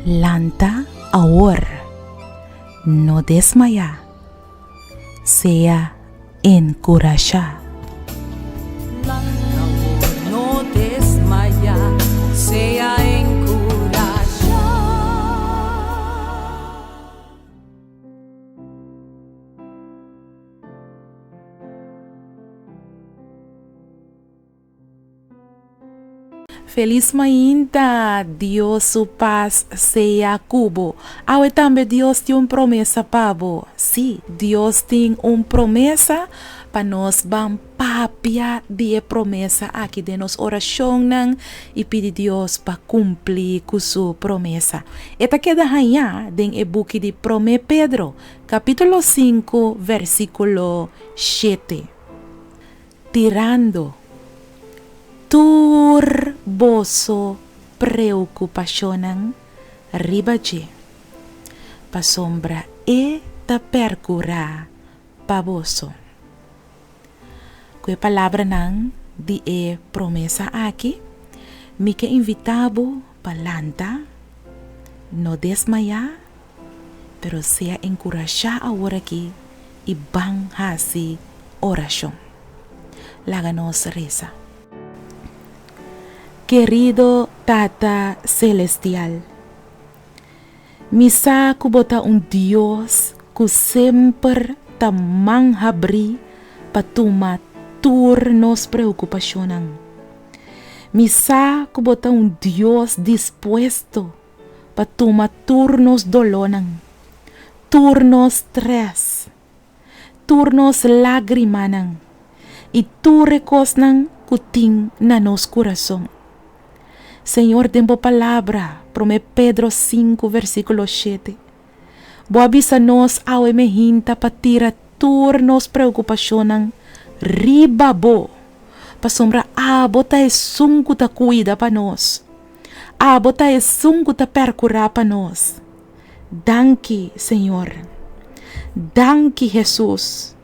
Lanta ahora, no desmaya, sea encorajar. No desmaya, sea encorajar. Feliz mainta, Dios su paz sea cubo. Ahora también Dios tiene una promesa para vos. Sí, Dios tiene una promesa para nos van papia de promesa aquí de nos oración y pide Dios para cumplir con su promesa. Esta queda allá en el buque de Prome Pedro, capítulo 5, versículo 7. Tirando turboso preocupacionan ribaje pa sombra e ta percura pavoso. Que palavra nang di e promesa aqui, mi que invitabo palanta, no desmaya, pero sea encorajar ahora aqui e bang hasi oración. Láganos reza. Querido Tata Celestial, misa kubota Dios que sempre ta manghabri patuma turnos preocupacionan. Misa kubota Dios dispuesto patuma turnos dolonan, turnos stress, turnos lagrimanan, y tu recosnan kuting na nos corazón. Senhor, tempo palavra, Prome Pedro 5, versículo 7. Boa avisa nos ao emehinta para tirar turnos preocupacionan ribabo. Pa sombra bota é sunco ta cuida para nós. Bota é sunco ta percurar para nós. Danke, Senhor. Danke, Jesus.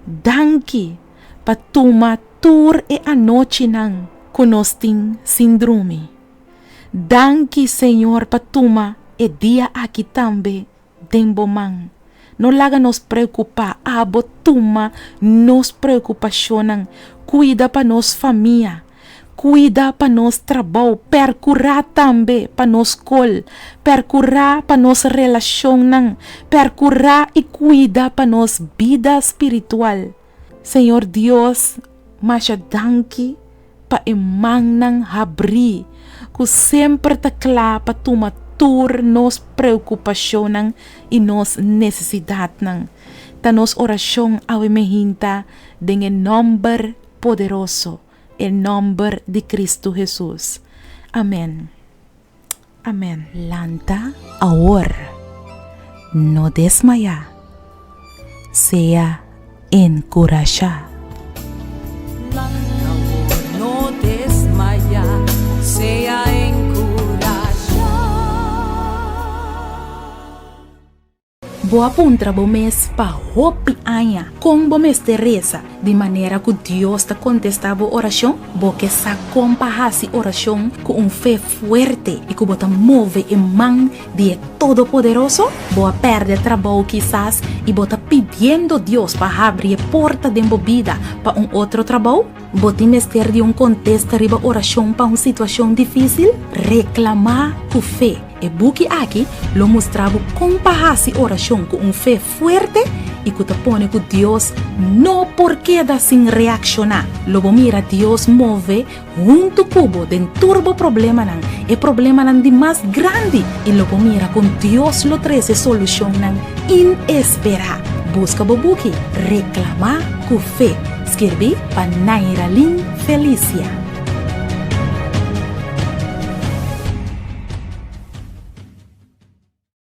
Danke pa tuma tur e a noite nang conosting síndrome. Danke, Senhor, patuma e dia aqui também dembomang. Não laga nos preocupar, botuma nos preocupacionam. Cuida para nos família, cuida para nos trabalho, percurar também para nos col, percurar para nos relacionam, percurar e cuida para nos vida espiritual. Senhor Deus, mas danke pa emang nang habri, que sempre tá claro para tomar nos preocupação e nos necessidade nang. Ta nos oração ao emehinta em nome poderoso, em nome de Cristo Jesus. Amém. Amém. Lanta ahora, no desmaya, sea encorajar. No desmaya, sea encorajar. Boa puntra bo mes pa hopi anya com bo mes Teresa de maneira que Deus está contestando a oração, bo que sa compa hasi oração com fé fuerte e que bota move em mão de todo poderoso, bo a perde trabalho quizás e bota pedindo Deus para abrir a porta de vida para outro trabalho, bota mester de contexto riba oração para situação difícil, reclamar com fé. E buki aqui lo mostrava compahasi oração com fé forte e que te pone que Deus não porque da sin reaccionar. Logo mira Deus move junto cubo den turbo problema nan e problema nan de mais grande e logo mira com Deus lo treze solução nan inesperada. Busca bo buki reclamar com fé. Escrevi para Naira Lin Felicia.